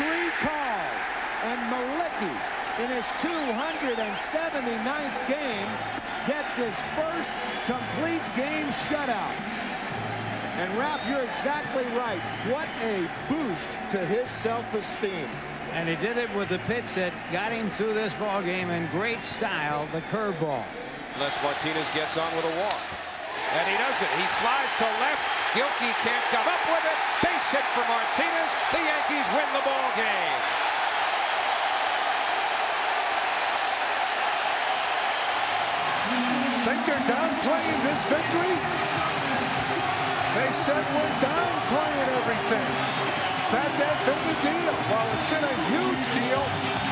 3 called. And Malicki, in his 279th game, gets his first complete game shutout. And Ralph, you're exactly right. What a boost to his self-esteem. And he did it with the pitch that got him through this ball game in great style, the curveball. Unless Martinez gets on with a walk. And he does it. He flies to left. Gilkey can't come up with it. Base hit for Martinez. The Yankees win the ball game. Think they're downplaying this victory? They said we're downplaying everything. That big a deal. Well, it's been a huge deal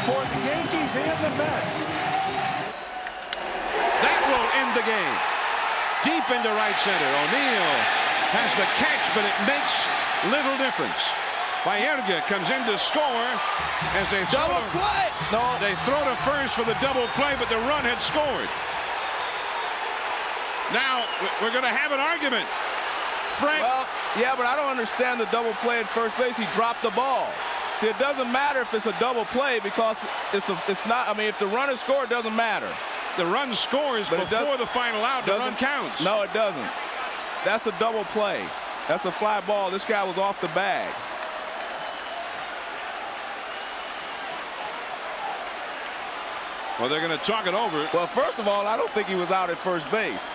for the Yankees and the Mets. That will end the game. Deep into right center. O'Neill has the catch, but it makes little difference. Baerga comes in to score as they double play. No, they throw to first for the double play, but the run had scored. Now we're going to have an argument. Frank. Well, yeah, but I don't understand the double play at first base. He dropped the ball. See, it doesn't matter if it's a double play because it's not. I mean, if the run is scored, it doesn't matter. The run scores but before the final out. The run counts. No, it doesn't. That's a double play. That's a fly ball. This guy was off the bag. Well, they're going to talk it over. Well, first of all, I don't think he was out at first base.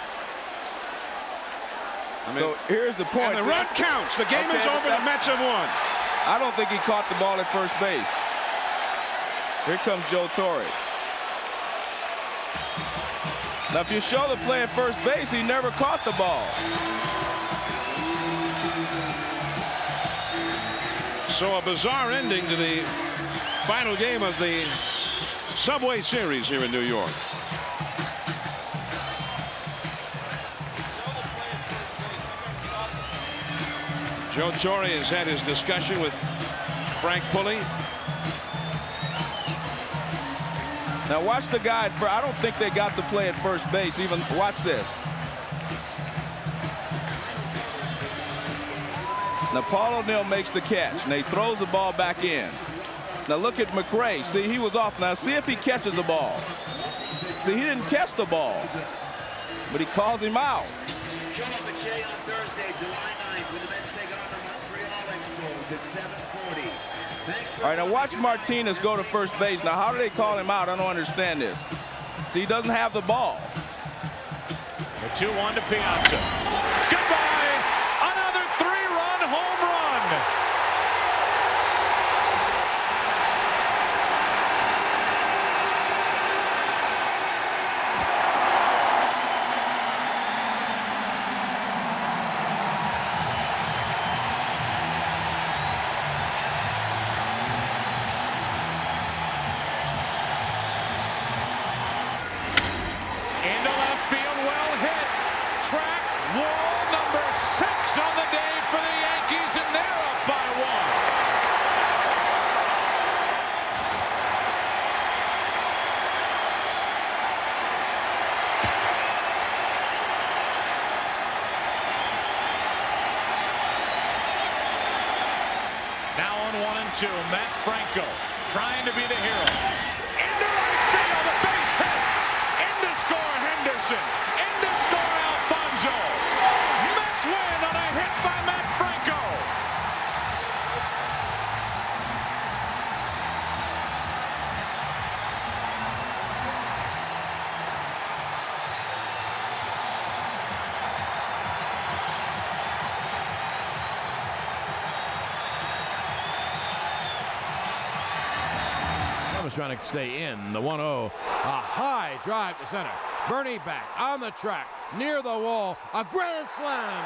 I mean, so here's the point. And the run counts. The game is over. The Mets have won. I don't think he caught the ball at first base. Here comes Joe Torre. Now, if you show the play at first base, he never caught the ball. So a bizarre ending to the final game of the Subway Series here in New York. Joe Torre has had his discussion with Frank Pulley. Now watch the guy. I don't think they got the play at first base. Even watch this. Now Paul O'Neill makes the catch. Now he throws the ball back in. Now look at McRae. See, he was off. Now see if he catches the ball. See, he didn't catch the ball, but he calls him out. Show up at Shea on Thursday, July 9th, when the Mets take on the Montreal Expos at 7:40. All right, now watch Martinez go to first base. Now, how do they call him out? I don't understand this. See, he doesn't have the ball. The 2-1 to Piazza. Goodbye! Another 3-run home run! Into left field, well hit. Track wall number 6 on the day for the Yankees, and they're up by 1. Now on 1 and 2, Matt Franco trying to be the hero. Into right field, a base hit. In to score Henderson. In to score Alfonso. Mets win on a hit by Matt Franco. Was trying to stay in. The 1-0. A high drive to center. Bernie back on the track near the wall. A grand slam.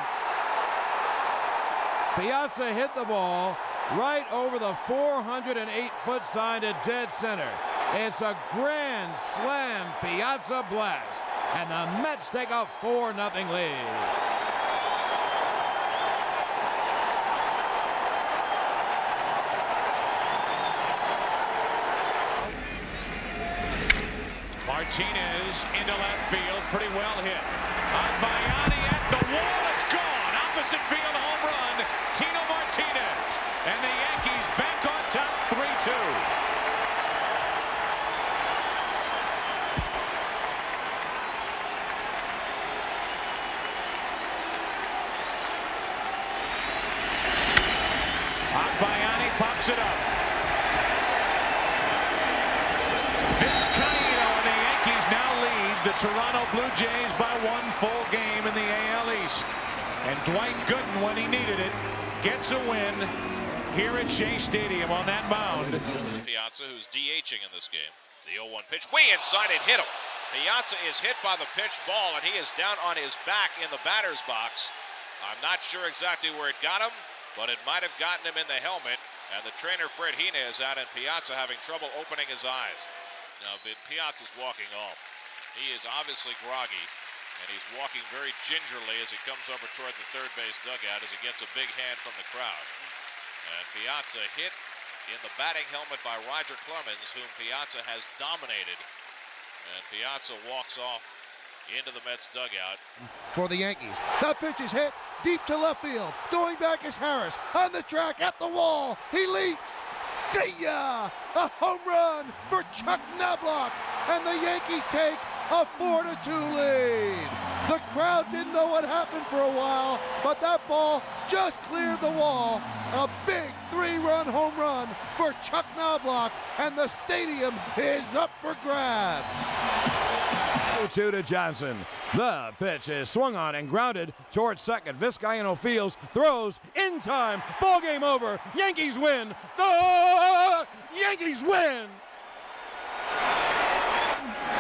Piazza hit the ball right over the 408-foot sign to dead center. It's a grand slam Piazza blast. And the Mets take a 4-0 lead. Martinez into left field, pretty well hit. Bayani at the wall, it's gone. Opposite field home run, Tino Martinez. And the Yankees back on top 3-0. puts it up. Vizcaino and the Yankees now lead the Toronto Blue Jays by 1 full game in the AL East. And Dwight Gooden, when he needed it, gets a win here at Shea Stadium on that mound. It's Piazza, who's DHing in this game. The 0-1 pitch, way inside, it hit him. Piazza is hit by the pitched ball, and he is down on his back in the batter's box. I'm not sure exactly where it got him, but it might have gotten him in the helmet. And the trainer, Fred Hina, is out, and Piazza having trouble opening his eyes. Now, Piazza's walking off. He is obviously groggy, and he's walking very gingerly as he comes over toward the third base dugout as he gets a big hand from the crowd. And Piazza hit in the batting helmet by Roger Clemens, whom Piazza has dominated. And Piazza walks off into the Mets dugout. For the Yankees, that pitch is hit deep to left field. Going back is Harris on the track at the wall. He leaps. See ya! A home run for Chuck Knobloch, and the Yankees take a 4-2 lead. The crowd didn't know what happened for a while, but that ball just cleared the wall. A big 3-run home run for Chuck Knobloch, and the stadium is up for grabs. 0-2 to Johnson. The pitch is swung on and grounded towards second. Vizcaino fields, throws in time. Ball game over. Yankees win. The Yankees win.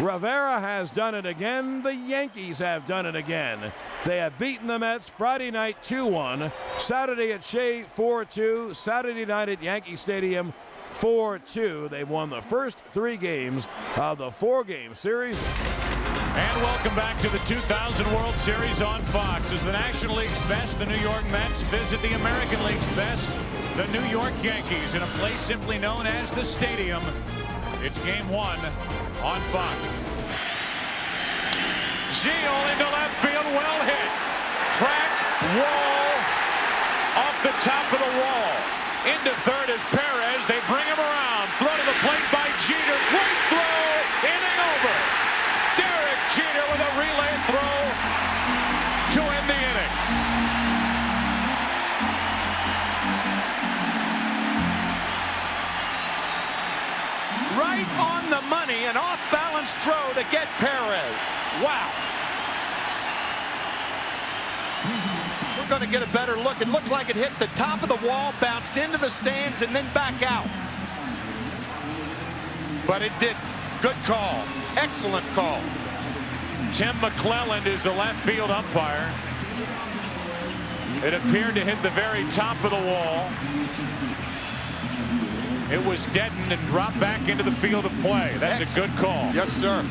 Rivera has done it again. The Yankees have done it again. They have beaten the Mets Friday night 2-1. Saturday at Shea 4-2. Saturday night at Yankee Stadium 4-2. They've won the first 3 games of the 4-game series. And welcome back to the 2000 World Series on Fox. As the National League's best, the New York Mets visit the American League's best, the New York Yankees, in a place simply known as the Stadium. It's game 1 on Fox. Zeal into left field, well hit. Track, wall, off the top of the wall. Into third is Perez. They bring him around. Throw to the plate by Jeter. Great throw. Inning over. Derek Jeter with a relay throw to end the inning. Right on the money, an off-balance throw to get Perez. Wow. We're going to get a better look. It looked like it hit the top of the wall, bounced into the stands, and then back out. But it didn't. Good call. Excellent call. Tim McClelland is the left field umpire. It appeared to hit the very top of the wall. It was deadened and dropped back into the field of play. That's excellent. A good call. Yes, sir.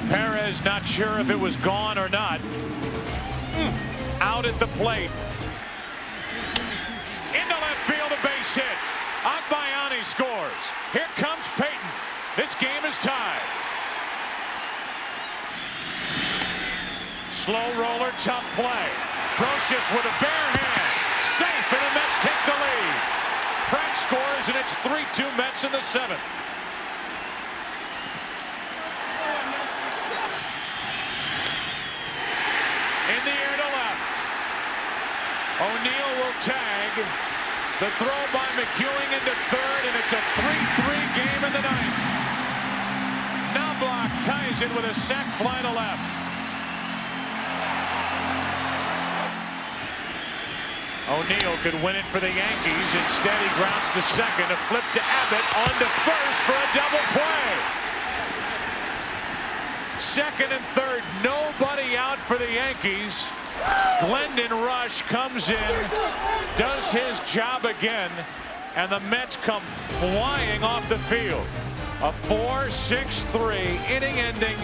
Perez not sure if it was gone or not. Out at the plate. Into left field, a base hit. Agbayani scores. Here comes Payton. This game is tied. Slow roller, tough play. Brocious with a bare hand. Safe, and the Mets take the lead. Pratt scores, and it's 3-2 Mets in the 7th. In the air to left. O'Neill will tag. The throw by McEwing into third, and it's a 3-3 game in the 9th. Knobloch ties it with a sac fly to left. O'Neill could win it for the Yankees. Instead, he grounds to second. A flip to Abbott, on to first for a double play. Second and third, nobody out for the Yankees. Glendon Rush comes in, does his job again, and the Mets come flying off the field. A 4-6-3 inning-ending,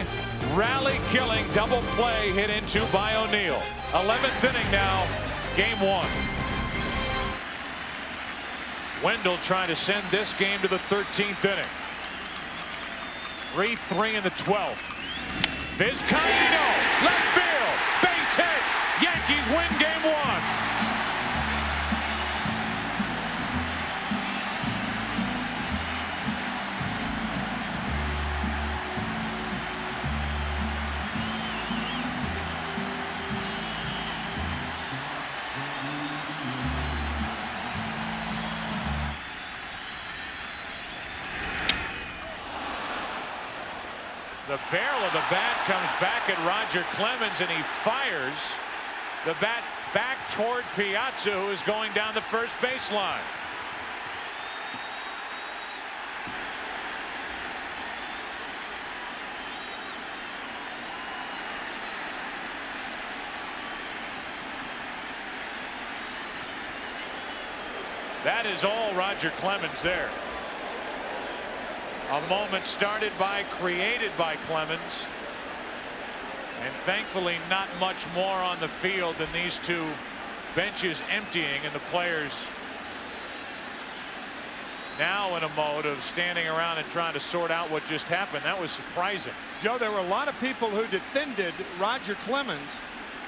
rally-killing double play hit into by O'Neill. 11th inning now, game 1. Wendell trying to send this game to the 13th inning. 3-3 in the 12th. Vizcaino, left field, base hit. Yankees win game 1. The barrel of the bat comes back at Roger Clemens, and he fires the bat back toward Piazza, who is going down the first baseline. That is all Roger Clemens there. A moment started by, created by Clemens. And thankfully not much more on the field than these two benches emptying, and the players now in a mode of standing around and trying to sort out what just happened. That was surprising. Joe, there were a lot of people who defended Roger Clemens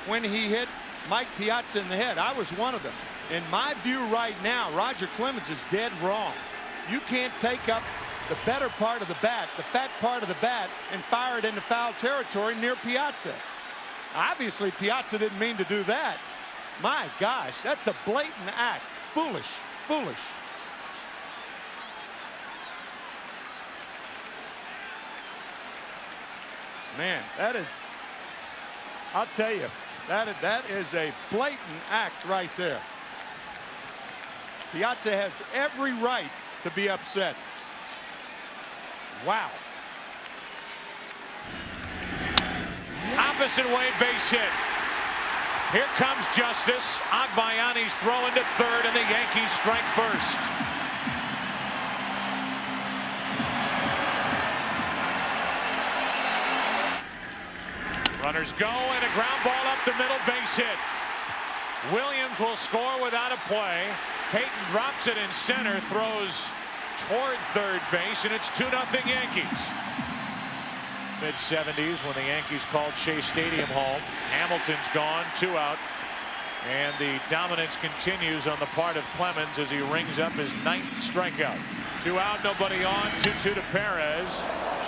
when he hit Mike Piazza in the head. I was one of them. In my view right now, Roger Clemens is dead wrong. You can't take up the better part of the bat, the fat part of the bat, and fire it into foul territory near Piazza. Obviously, Piazza didn't mean to do that. My gosh, that's a blatant act. Foolish, foolish. Man, that is, I'll tell you, that is a blatant act right there. Piazza has every right to be upset. Wow. Opposite way base hit. Here comes Justice. Agbayani's throwing to third, and the Yankees strike first. Runners go, and a ground ball up the middle, base hit. Williams will score without a play. Payton drops it in center, throws toward third base, and it's 2-0 Yankees. Mid-70s when the Yankees called Shea Stadium home. Hamilton's gone, 2 out. And the dominance continues on the part of Clemens as he rings up his 9th strikeout. 2 out, nobody on, 2-2 to Perez.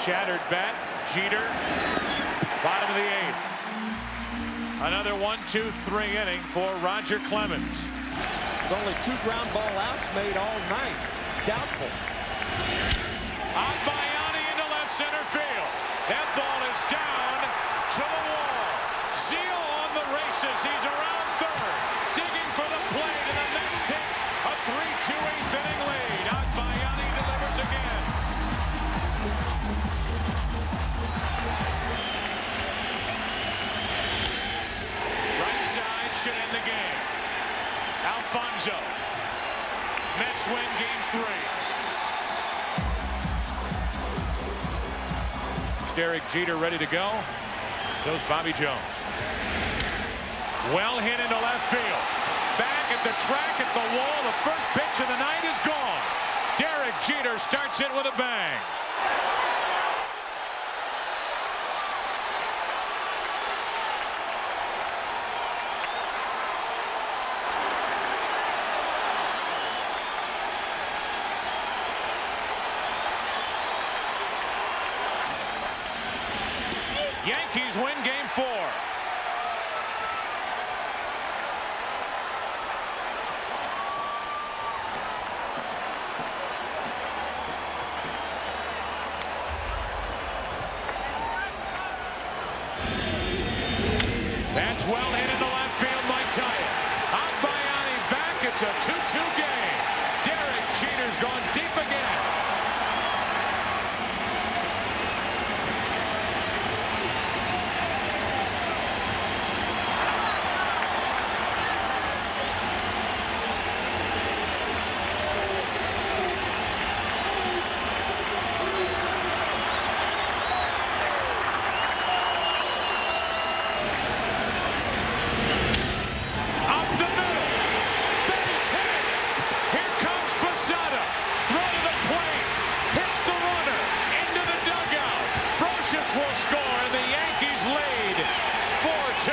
Shattered bat, Jeter. Bottom of the 8th. Another 1-2-3 inning for Roger Clemens. With only 2 ground ball outs made all night. Doubtful. Agbayani into left center field. That ball is down to the wall. Zeal on the races. He's around third, digging for the plate, and the Mets take a 3-2 8th inning lead. Agbayani delivers again. Right side should end the game. Alfonso. Mets win game 3. Derek Jeter ready to go. So's Bobby Jones. Well hit into left field. Back at the track, at the wall. The first pitch of the night is gone. Derek Jeter starts it with a bang. Yankees win game 4. That's well hit into left field by Tyatt. Agbayani back. It's a 2-2 game. Derek Jeter's gone deep again. Will score, and the Yankees lead 4-2.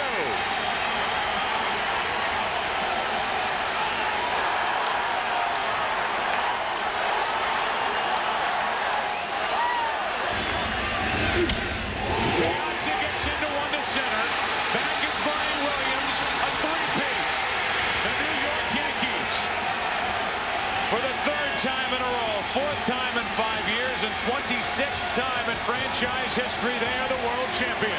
Piazza gets into one to center. Back is Brian Williams, a 3-peat. The New York Yankees, for the 3rd time in a row, 4th time in 5 years, and 26th time in franchise history they are the world champions.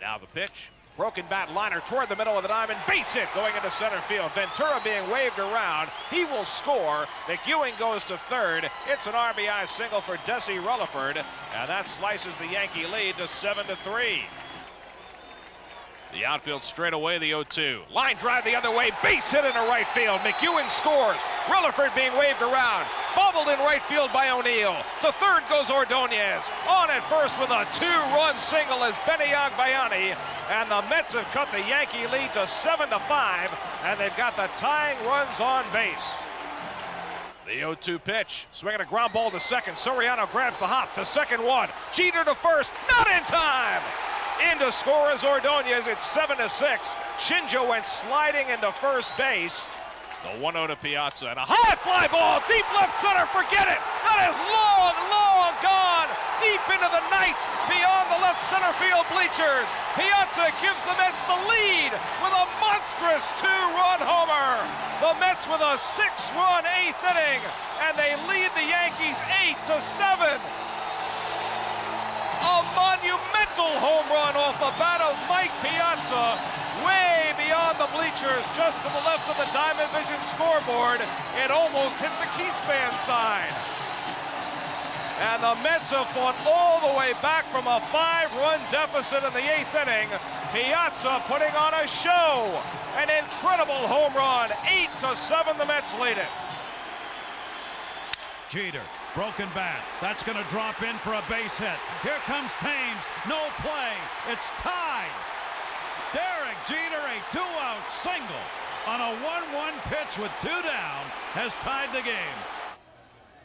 Now the pitch, broken bat liner toward the middle of the diamond, base hit going into center field. Ventura being waved around. He will score. McEwing goes to third. It's an RBI single for Desi Rutherford, and that slices the Yankee lead to 7-3. The outfield straight away, the 0-2. Line drive the other way, base hit into right field. McEwing scores. Rutherford being waved around. Bobbled in right field by O'Neill. To third goes Ordonez. On at first with a 2-run single is Benny Agbayani. And the Mets have cut the Yankee lead to 7-5. And they've got the tying runs on base. The 0-2 pitch. Swinging a ground ball to second. Soriano grabs the hop to second one. Jeter to first. Not in time. In to score is Ordonez. It's 7-6. Shinjo went sliding into first base. The 1-0 to Piazza, and a high fly ball, deep left center, forget it! That is long, long gone, deep into the night, beyond the left center field bleachers. Piazza gives the Mets the lead with a monstrous 2-run homer. The Mets with a 6-run 8th inning, and they lead the Yankees 8-7. A monumental home run off the bat of Mike Piazza, way beyond the bleachers, just to the left of the Diamond Vision scoreboard. It almost hit the Keyspan sign. And the Mets have fought all the way back from a 5-run deficit in the 8th inning. Piazza putting on a show. An incredible home run. 8-7, the Mets lead it. Jeter, broken bat. That's going to drop in for a base hit. Here comes Thames. No play. It's tied. Derek Jeter, a 2-out single on a 1-1 pitch with 2 down, has tied the game.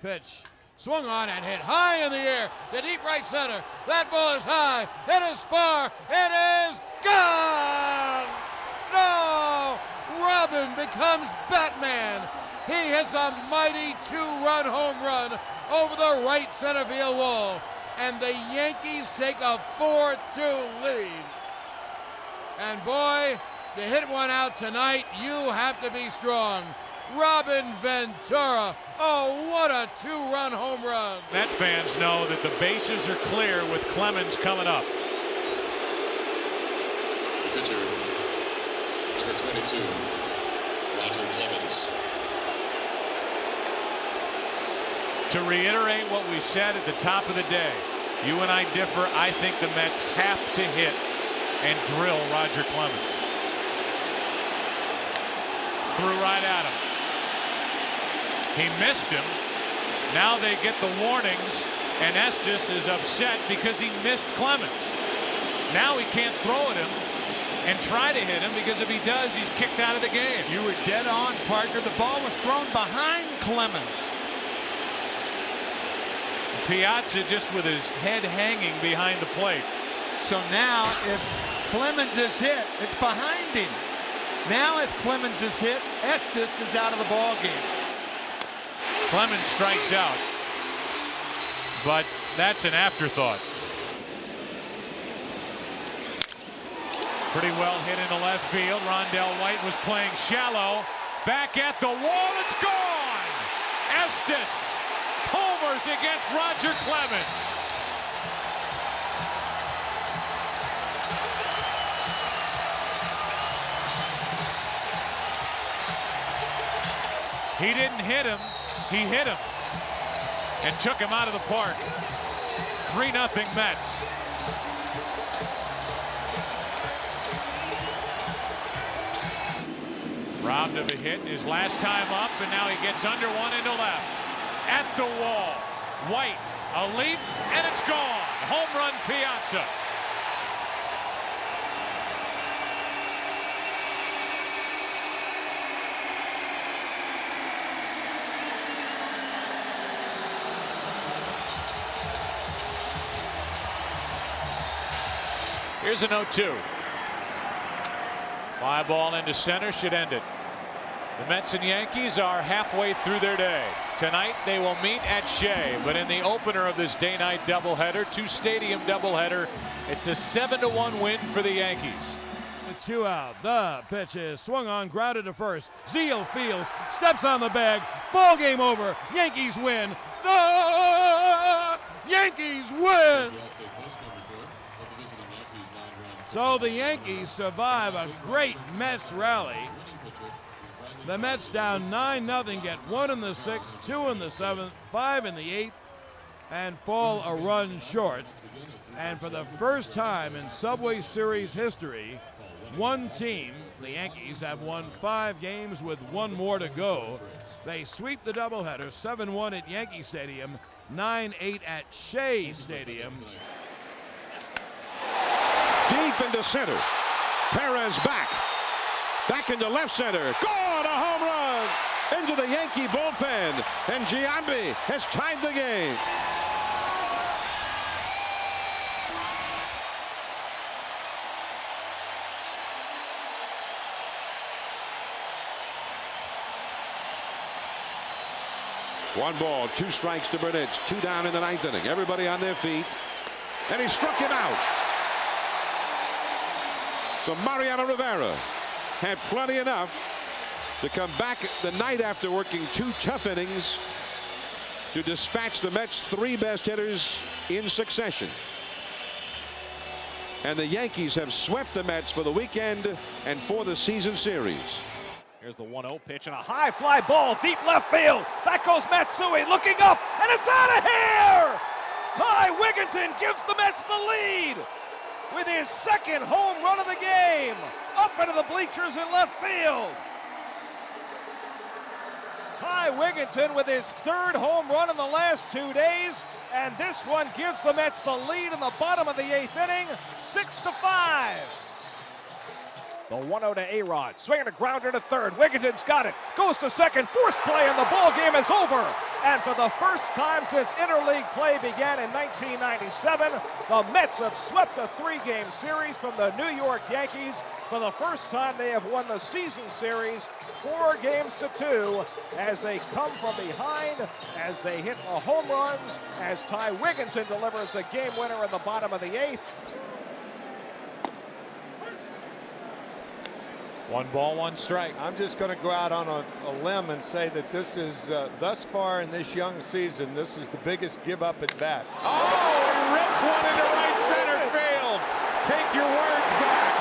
Pitch swung on and hit high in the air to deep right center. That ball is high. It is far. It is gone. No! Robin becomes Batman. He hits a mighty 2-run home run over the right center field wall, and the Yankees take a 4-2 lead. And boy, to hit one out tonight, you have to be strong. Robin Ventura, oh, what a 2-run home run. Met fans know that the bases are clear with Clemens coming up. Pitcher, number 22, Roger Clemens. To reiterate what we said at the top of the day, you and I differ. I think the Mets have to hit and drill Roger Clemens. Threw right at him. He missed him. Now they get the warnings, and Estes is upset because he missed Clemens. Now he can't throw at him and try to hit him, because if he does, he's kicked out of the game. You were dead on, partner. The ball was thrown behind Clemens. Piazza just with his head hanging behind the plate. So now if Clemens is hit, it's behind him. Now if Clemens is hit, Estes is out of the ball game. Clemens strikes out, but that's an afterthought. Pretty well hit into left field. Rondell White was playing shallow. Back at the wall, it's gone! Estes homers against Roger Clemens. He didn't hit him, he hit him and took him out of the park. 3-0 Mets. Robbed of a hit his last time up, and now he gets under one into left. At the wall, White, a leap, and it's gone. Home run Piazza. Here's a 0-2. Fly ball into center should end it. The Mets and Yankees are halfway through their day. Tonight they will meet at Shea, but in the opener of this day-night doubleheader, two-stadium doubleheader, it's a 7-1 win for the Yankees. With 2 out, the pitch is swung on, grounded to first. Zeal fields, steps on the bag, ball game over. Yankees win. The Yankees win. So the Yankees survive a great Mets rally. The Mets down 9-0, get 1 in the 6th, 2 in the 7th, 5 in the 8th, and fall a run short. And for the first time in Subway Series history, one team, the Yankees, have won 5 games with 1 more to go. They sweep the doubleheader 7-1 at Yankee Stadium, 9-8 at Shea Stadium. Deep into center. Perez back into left center. Gone, a home run into the Yankee bullpen, and Giambi has tied the game. One ball, 2 strikes to Burnett. 2 down in the 9th inning. Everybody on their feet, and he struck him out. So Mariano Rivera had plenty enough to come back the night after working 2 tough innings to dispatch the Mets' 3 best hitters in succession. And the Yankees have swept the Mets for the weekend and for the season series. Here's the 1-0 pitch and a high fly ball deep left field. Back goes Matsui looking up, and it's out of here! Ty Wigginton gives the Mets the lead with his 2nd home run of the game, up into the bleachers in left field. Ty Wigginton with his 3rd home run in the last 2 days, and this one gives the Mets the lead in the bottom of the 8th inning, 6-5. The 1-0 to A-Rod, swinging a grounder to 3rd. Wigginton's got it, goes to 2nd, force play, and the ball game is over. And for the first time since interleague play began in 1997, the Mets have swept a 3-game series from the New York Yankees. For the first time, they have won the season series 4 games to 2 as they come from behind, as they hit the home runs, as Ty Wigginton delivers the game winner in the bottom of the 8th. 1 ball, 1 strike. I'm just going to go out on a limb and say that this is, thus far in this young season, this is the biggest give up at bat. Oh, he rips one into right center field. Take your words back.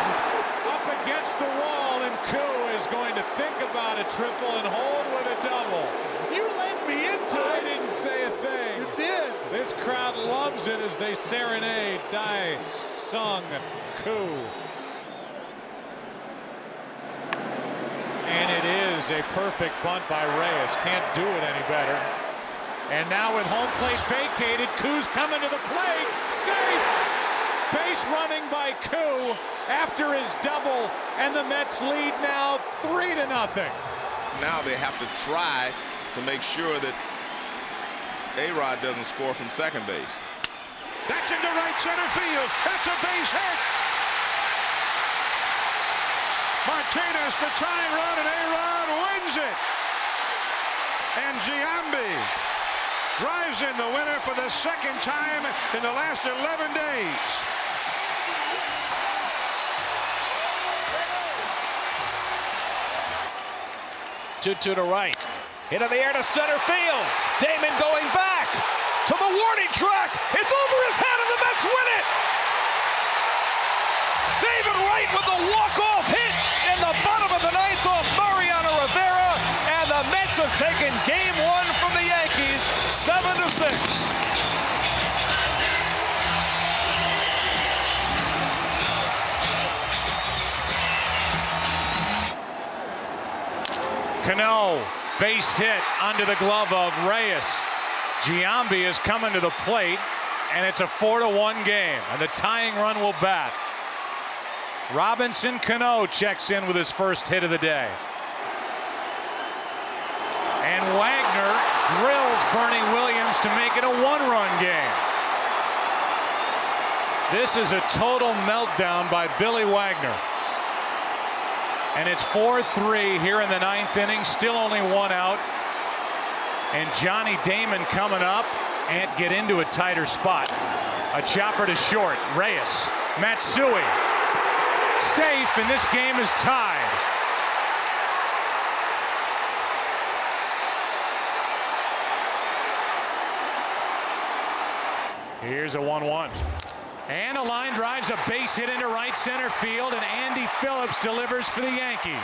Up against the wall, and Koo is going to think about a triple and hold with a double. You led me into I it. didn't say a thing. You did. This crowd loves it as they serenade Dae-Sung Koo. And it is a perfect bunt by Reyes. Can't do it any better. And now with home plate vacated, Koo's coming to the plate. Safe! Base running by Koo after his double. And the Mets lead now 3-0. Now they have to try to make sure that A-Rod doesn't score from 2nd base. That's into right center field. That's a base hit. Martinez, the tying run, and A-Rod wins it. And Giambi drives in the winner for the 2nd time in the last 11 days. To the right, hit in the air to center field. Damon going back to the warning track. It's over his head, and the Mets win it. David Wright with the walk-off hit in the bottom of the 9th off Mariano Rivera, and the Mets have taken Game 1 from the Yankees, 7-6. Cano, base hit under the glove of Reyes. Giambi is coming to the plate, and it's a 4-1 game, and the tying run will bat. Robinson Cano checks in with his first hit of the day. And Wagner drills Bernie Williams to make it a 1-run game. This is a total meltdown by Billy Wagner. And it's 4-3 here in the 9th inning. Still only 1 out. And Johnny Damon coming up and get into a tighter spot. A chopper to short. Reyes. Matsui. Safe, and this game is tied. Here's a 1-1. And a line drives a base hit into right center field, and Andy Phillips delivers for the Yankees.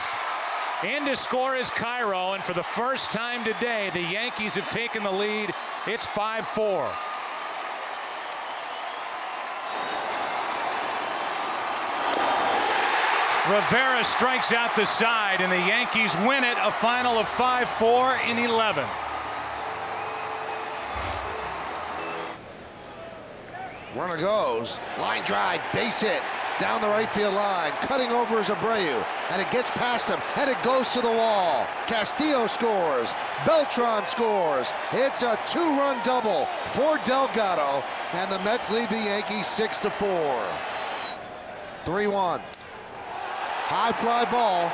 In to score is Cairo, and for the first time today, the Yankees have taken the lead. It's 5-4. Rivera strikes out the side, and the Yankees win it, a final of 5-4 in 11. Runner goes, line drive, base hit, down the right field line, cutting over is Abreu, and it gets past him, and it goes to the wall. Castillo scores, Beltran scores. It's a 2-run double for Delgado, and the Mets lead the Yankees 6-4. 3-1. High fly ball,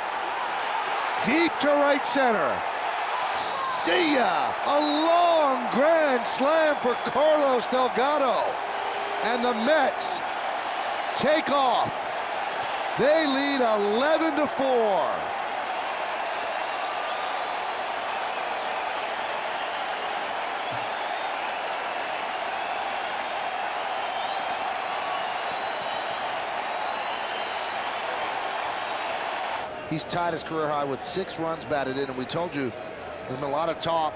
deep to right center. See ya! A long grand slam for Carlos Delgado. And the Mets take off. They lead 11-4. He's tied his career high with 6 runs batted in, and we told you there's been a lot of talk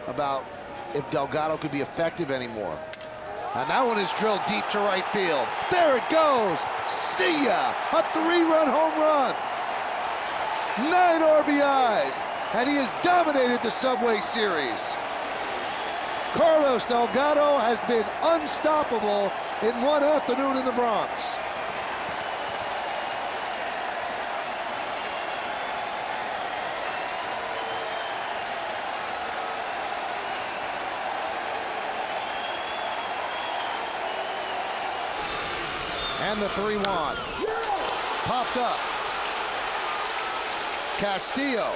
about if Delgado could be effective anymore. And that one is drilled deep to right field. There it goes. See ya. A 3-run home run. 9 RBIs. And he has dominated the Subway Series. Carlos Delgado has been unstoppable in one afternoon in the Bronx. And the 3-1. Popped up. Castillo.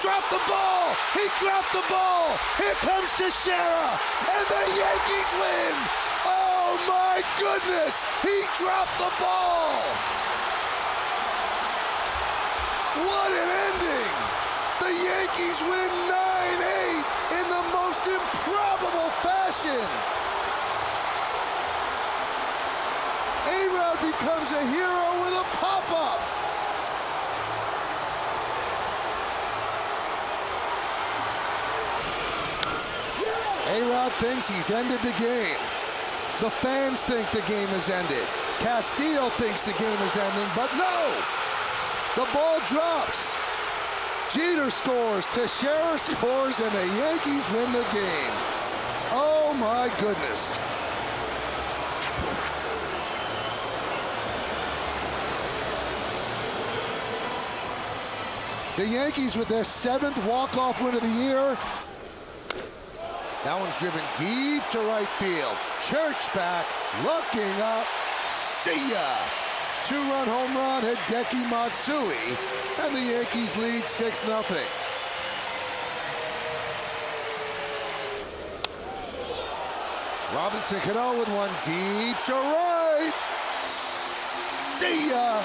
Dropped the ball. He dropped the ball. Here comes Teixeira. And the Yankees win. Oh my goodness. He dropped the ball. What an ending. The Yankees win 9-8 in the most improbable fashion. A-Rod becomes a hero with a pop-up. A-Rod thinks he's ended the game. The fans think the game is ended. Castillo thinks the game is ending, but no! The ball drops. Jeter scores, Teixeira scores, and the Yankees win the game. Oh my goodness. The Yankees with their 7th walk-off win of the year. That one's driven deep to right field. Church back, looking up. See ya! 2-run home run, Hideki Matsui, and the Yankees lead 6-0. Robinson Cano with one deep to right. See ya!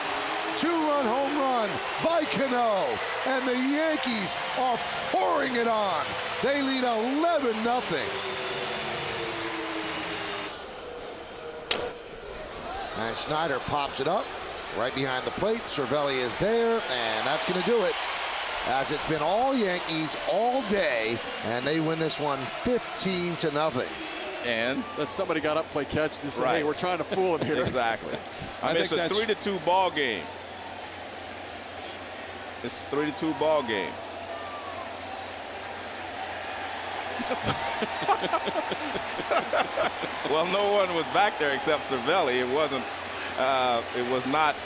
2-run home run by Cano, and the Yankees are pouring it on. They lead 11-0. And Snyder pops it up right behind the plate. Cervelli is there, and that's going to do it. As it's been all Yankees all day, and they win this one 15-0. And that somebody got up, play catch, and say, hey, we're trying to fool him here. Exactly. I mean, it's a 3-2 ball game. It's a 3-2 ball game. Well, no one was back there except Cervelli. It wasn't. It was not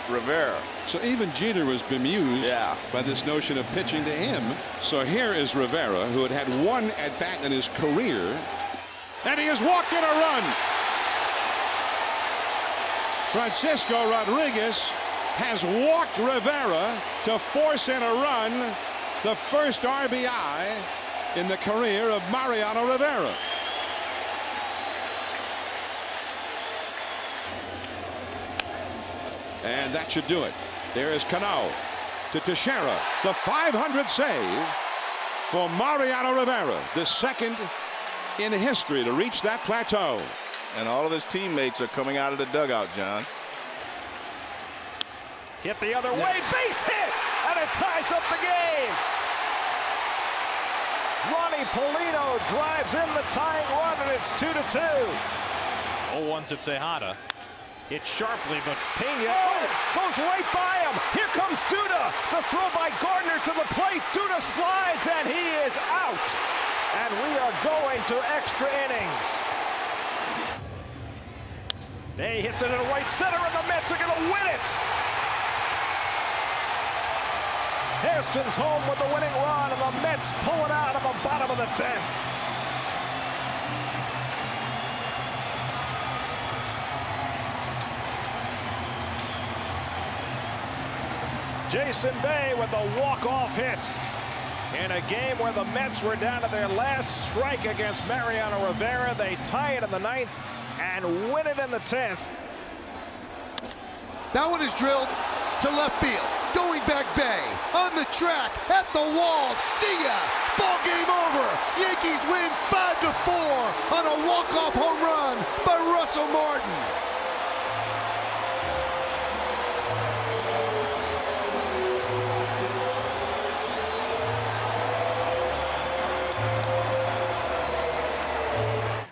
Rivera. So even Jeter was bemused by this notion of pitching to him. So here is Rivera, who had had 1 at-bat in his career, And he has walked in a run. Francisco Rodriguez has walked Rivera to force in a run, the first RBI in the career of Mariano Rivera. And that should do it. There is Cano to Teixeira. The 500th save for Mariano Rivera, the second in history to reach that plateau. And all of his teammates are coming out of the dugout, John. Hit the other way, base hit, and it ties up the game. Ronnie Polino drives in the tying run, and it's 2-2. 0-1 to Tejada. Hit sharply, but Pena goes right by him. Here comes Duda. The throw by Gardner to the plate. Duda slides, and he is out. And we are going to extra innings. They hits it in right center, and the Mets are going to win it. Hairston's home with the winning run, and the Mets pull it out of the bottom of the 10th. Jason Bay with the walk-off hit in a game where the Mets were down to their last strike against Mariano Rivera. They tie it in the 9th and win it in the 10th. That one is drilled to left field. Going back Bay on the track at the wall. See ya. Ball game over. Yankees win 5-4 on a walk-off home run by Russell Martin.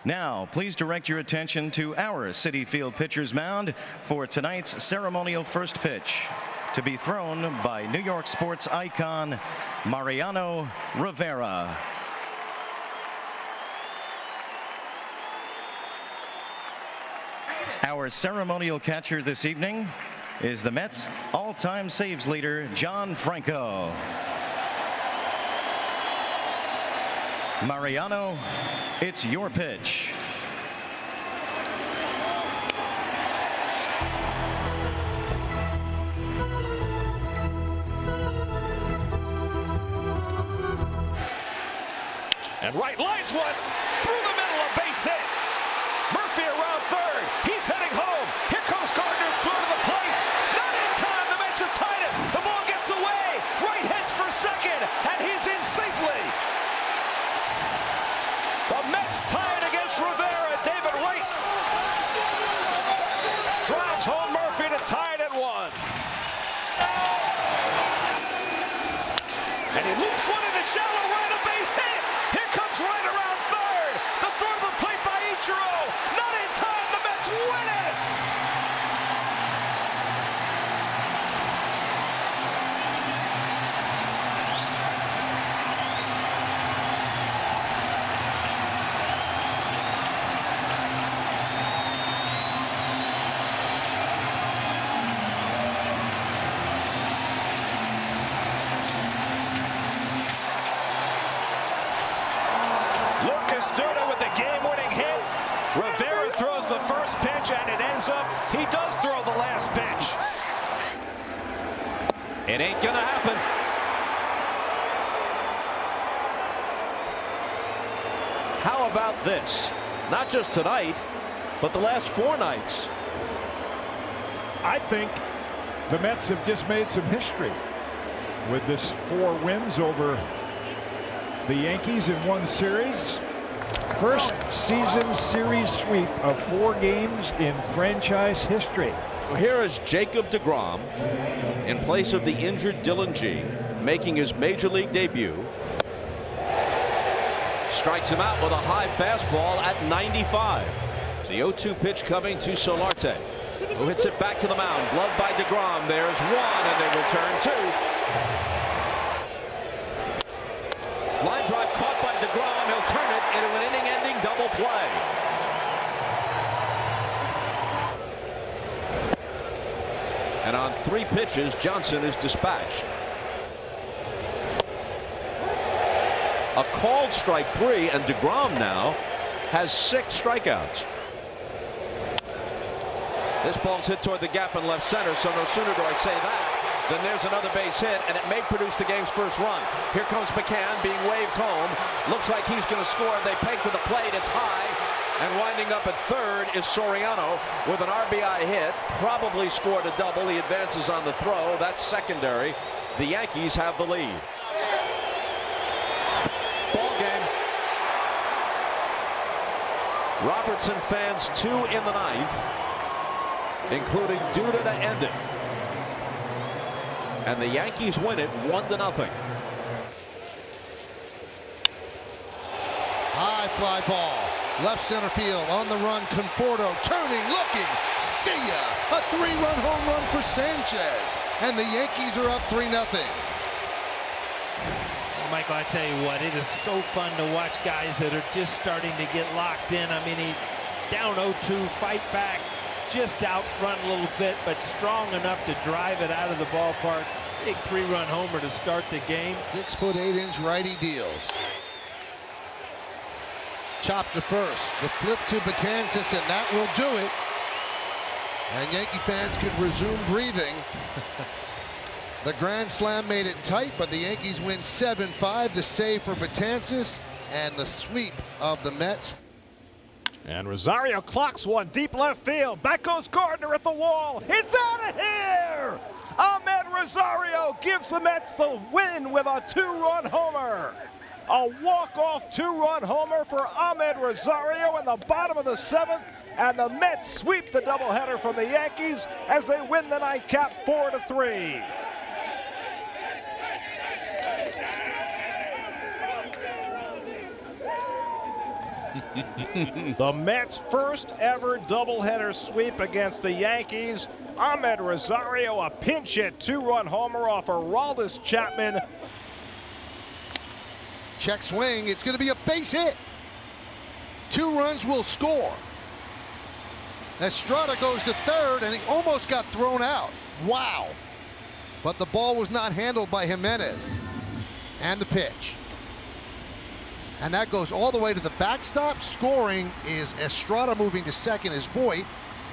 Now, please direct your attention to our Citi Field pitcher's mound for tonight's ceremonial first pitch, to be thrown by New York sports icon Mariano Rivera. Our ceremonial catcher this evening is the Mets' all-time saves leader, John Franco. Mariano, it's your pitch. And right lines one through the middle, a base hit. Murphy around third. He's heading home. Here comes Gardner's throw to the plate. Not in time. The Mets have tied it. The ball gets away. Wright heads for second, and he's in safely. The Mets tie it against Rivera. David Wright drives home Murphy to tie it at 1. And he loops one in the shallow right, a base hit. Here comes Wright around third. The throw to the plate by Ichiro. Not in time. The Mets win it. Duda with the game-winning hit. Rivera throws the first pitch, and it ends up he does throw the last pitch. It ain't gonna happen. How about this? Not just tonight, but the last 4 nights. I think the Mets have just made some history with this 4 wins over the Yankees in one series. First season series sweep of 4 games in franchise history. Well, here is Jacob deGrom in place of the injured Dylan G, making his major league debut. Strikes him out with a high fastball at 95. The 0-2 pitch coming to Solarte, who hits it back to the mound. Gloved by deGrom. There's 1, and they return 2. Line drive caught by deGrom. He'll turn it into an inning-ending double play. And on 3 pitches, Johnson is dispatched. A called strike 3, and deGrom now has 6 strikeouts. This ball's hit toward the gap in left center, so no sooner do I say that than there's another base hit, and it may produce the game's first run. Here comes McCann being waved home. Looks like he's going to score. They peg to the plate. It's high. And winding up at third is Soriano with an RBI hit. Probably scored a double. He advances on the throw. That's secondary. The Yankees have the lead. Ball game. Robertson fans 2 in the 9th, including Duda to end it. And the Yankees win it 1-0. High fly ball. Left center field on the run. Conforto turning, looking. See ya. A 3-run home run for Sanchez. And the Yankees are up 3-0. Michael, I tell you what, it is so fun to watch guys that are just starting to get locked in. I mean, he down 0-2, fight back, just out front a little bit, but strong enough to drive it out of the ballpark. Big 3-run homer to start the game. 6'8" righty deals. Chop to first. The flip to Betances, and that will do it. And Yankee fans could resume breathing. The grand slam made it tight, but the Yankees win 7-5. The save for Betances and the sweep of the Mets. And Rosario clocks one deep left field. Back goes Gardner at the wall. It's out of here! Ahmed Rosario gives the Mets the win with a 2-run homer. A walk-off 2-run homer for Ahmed Rosario in the bottom of the 7th, and the Mets sweep the doubleheader from the Yankees as they win the nightcap 4-3. The Mets' first ever doubleheader sweep against the Yankees. Ahmed Rosario, a pinch hit 2-run homer off Aroldis Chapman. Check swing. It's going to be a base hit. 2 runs will score. Estrada goes to third, and he almost got thrown out. Wow. But the ball was not handled by Jimenez. And the pitch. And that goes all the way to the backstop. Scoring is Estrada moving to second is Voit.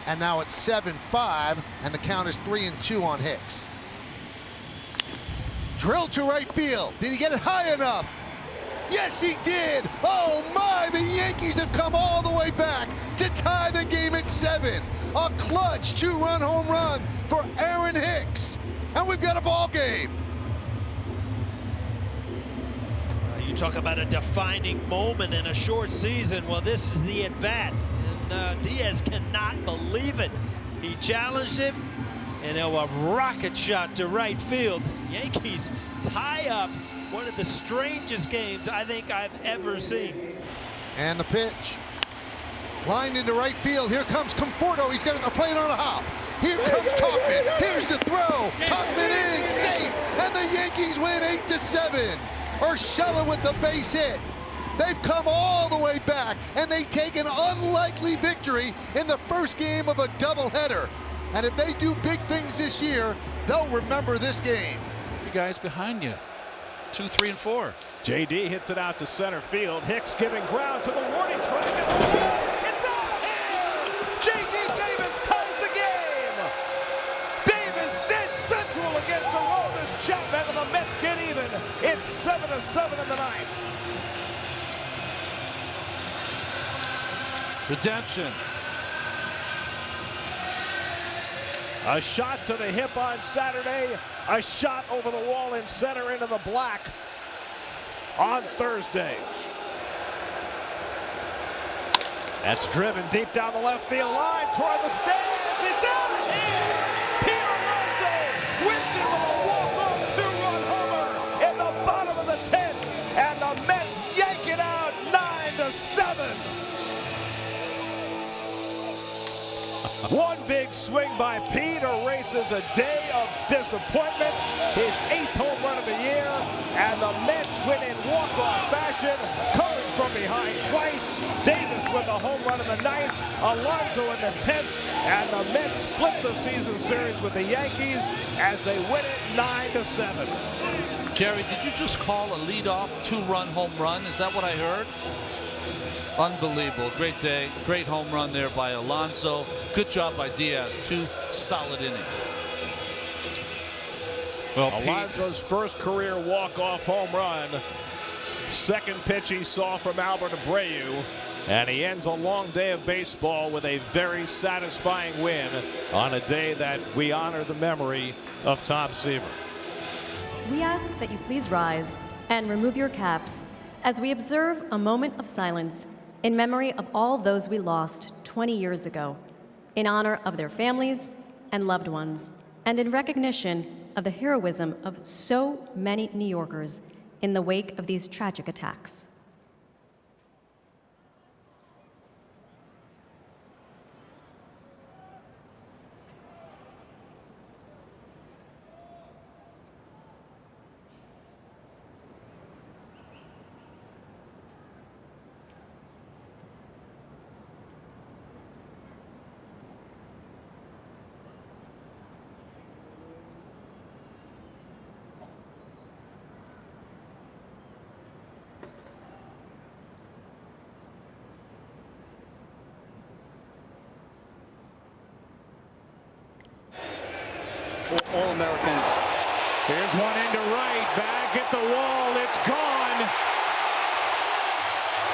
And now it's 7-5, and the count is 3-2 on Hicks. Drilled to right field. Did he get it high enough? Yes, he did. Oh, my. The Yankees have come all the way back to tie the game at 7. A clutch 2-run home run for Aaron Hicks. And we've got a ball game. You talk about a defining moment in a short season. Well, this is the at-bat. And Diaz cannot believe it. He challenged him, and a rocket shot to right field. Yankees tie up one of the strangest games I think I've ever seen. And the pitch. Lined into right field. Here comes Conforto. He's got a plate on a hop. Here comes Tauchman. Here's the throw. Tauchman is safe, and the Yankees win 8-7. Urshela with the base hit. They've come all the way back, and they take an unlikely victory in the first game of a doubleheader. And if they do big things this year, they'll remember this game. You guys behind you. 2, 3, and 4. JD hits it out to center field. Hicks giving ground to the warning track. It's out of here! JD Davis ties the game! Davis dead central against Aroldis Chapman, and the Mets get even. It's 7-7 in the 9th. Redemption. A shot to the hip on Saturday. A shot over the wall in center into the black on Thursday. That's driven deep down the left field line toward the stands. It's out of here. Pete Alonso wins it with a walk-off 2-run homer in the bottom of the 10th, and the Mets yank it out 9-7. One big swing by Pete erases a day of disappointment. His 8th home run of the year, and the Mets win in walk-off fashion, coming from behind twice. Davis with the home run in the 9th, Alonso in the 10th, and the Mets split the season series with the Yankees as they win it 9-7. Gary, did you just call a leadoff 2-run home run? Is that what I heard? Unbelievable. Great day. Great home run there by Alonso. Good job by Diaz. 2 solid innings. Well, Alonso's first career walk-off home run. Second pitch he saw from Albert Abreu. And he ends a long day of baseball with a very satisfying win on a day that we honor the memory of Tom Seaver. We ask that you please rise and remove your caps as we observe a moment of silence in memory of all those we lost 20 years ago, in honor of their families and loved ones, and in recognition of the heroism of so many New Yorkers in the wake of these tragic attacks. All-Americans. Here's one into right, back at the wall, it's gone.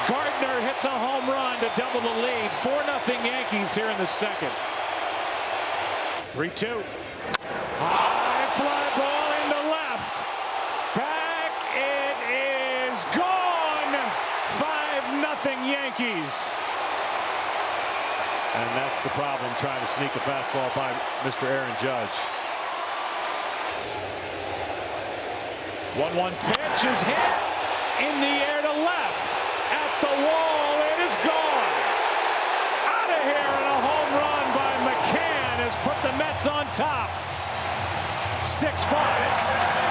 Gardner hits a home run to double the lead. 4-0 Yankees here in the second. 3-2. High fly ball into left. Back, it is gone. 5-0 Yankees. And that's the problem, trying to sneak a fastball by Mr. Aaron Judge. 1-1 pitch is hit in the air to left. At the wall, it is gone. Out of here, and a home run by McCann has put the Mets on top. 6-5.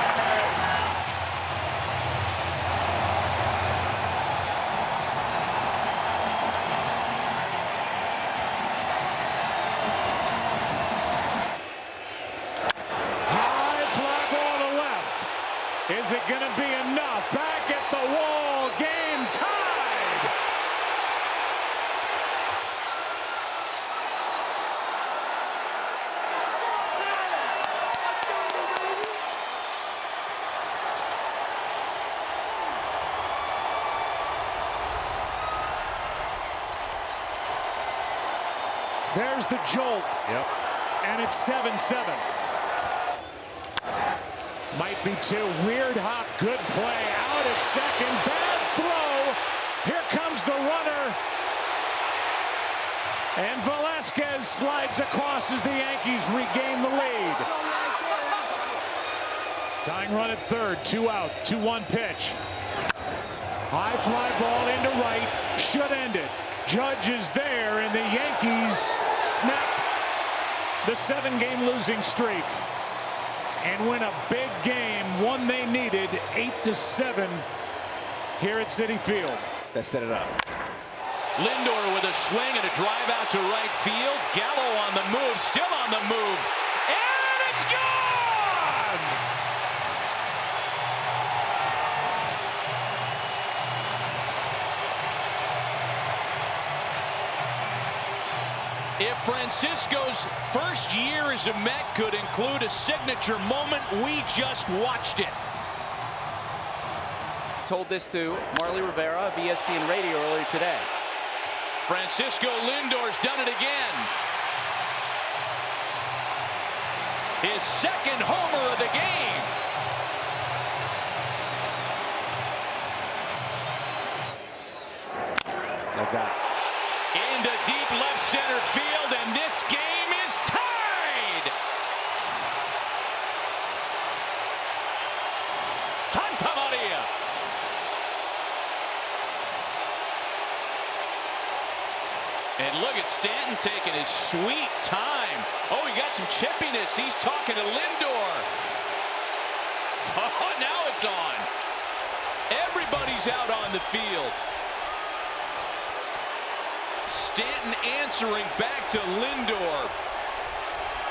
Is it going to be enough? Back at the wall, game tied. There's the jolt. Yep. And it's 7-7. Might be 2. Weird hop. Good play. Out at second. Bad throw. Here comes the runner. And Velasquez slides across as the Yankees regain the lead. Tying run at third. 2 out. 2-1 pitch. High fly ball into right. Should end it. Judge is there, and the Yankees snap the 7-game losing streak and win a big game, one they needed, 8-7 here at Citi Field. That set it up. Lindor with a swing and a drive out to right field. Gallo on the move, still on the move, and it's gone! If Francisco's first year as a Met could include a signature moment, we just watched it. Told this to Marley Rivera of ESPN Radio earlier today. Francisco Lindor's done it again. His second homer of the game. Like that. Into deep left center field, and this game is tied. Santa Maria. And look at Stanton taking his sweet time. Oh, he got some chippiness. He's talking to Lindor. Oh, now it's on. Everybody's out on the field. Stanton answering back to Lindor.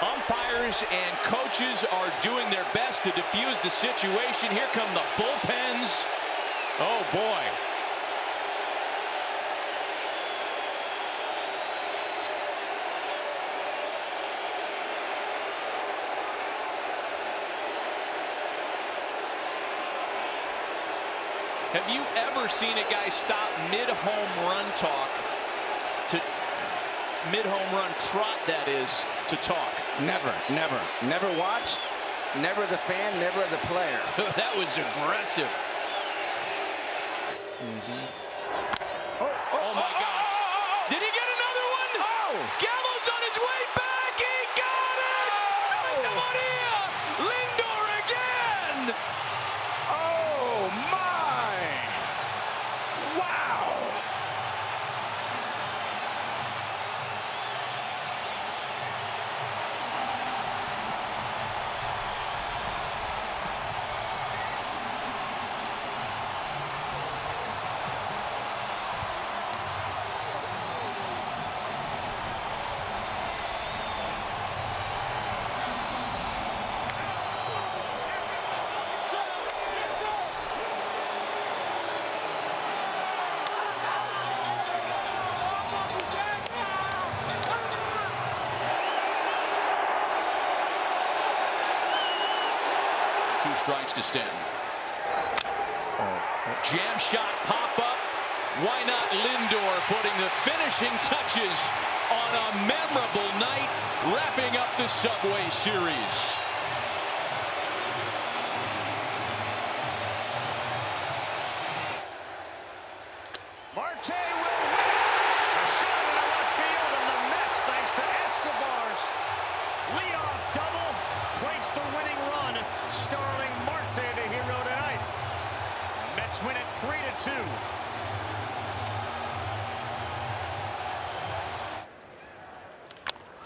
Umpires and coaches are doing their best to defuse the situation. Here come the bullpens. Oh, boy. Have you ever seen a guy stop mid-home run talk to mid-home run trot, that is, to talk? Never, never. Never watched, never as a fan, never as a player. That was aggressive. Oh my gosh. Did he get another one? Gallo's on his way back. He got it! Santa Maria! Lindor again! Oh my! Wow! Two strikes to Stanton. Jam shot pop up. Why not Lindor putting the finishing touches on a memorable night, wrapping up the Subway Series. Marte will win. A shot into left field, and the Mets, thanks to Escobar's leadoff double, plates the winning run. Starling Marte, the hero tonight. Mets win it 3-2.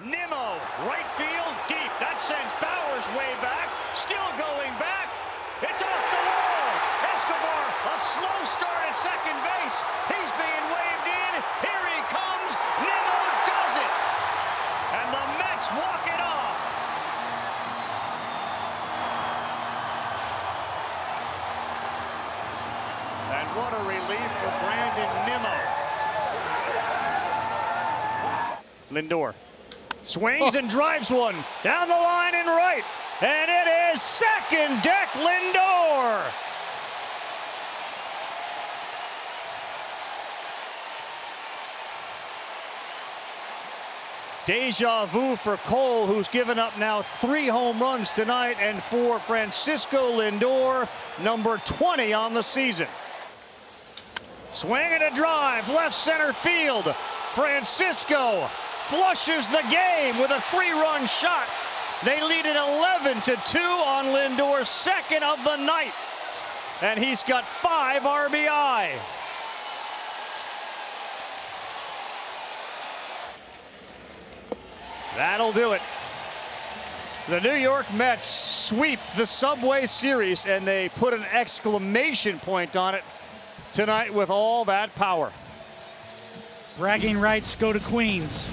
Nimmo, right field, deep. That sends Bowers way back. Still going back. It's off the wall. Escobar, a slow start at second base. He's being waved in. Here he comes. Nimmo does it. And the Mets walk it off. And what a relief for Brandon Nimmo. Lindor swings and drives one down the line and right. And it is second deck Lindor. Deja vu for Cole, who's given up now 3 home runs tonight, and for Francisco Lindor, number 20 on the season. Swing and a drive, left center field. Francisco flushes the game with a 3-run shot. They lead it 11-2 on Lindor's second of the night. And he's got 5 RBI. That'll do it. The New York Mets sweep the Subway Series, and they put an exclamation point on it tonight with all that power. Bragging rights go to Queens.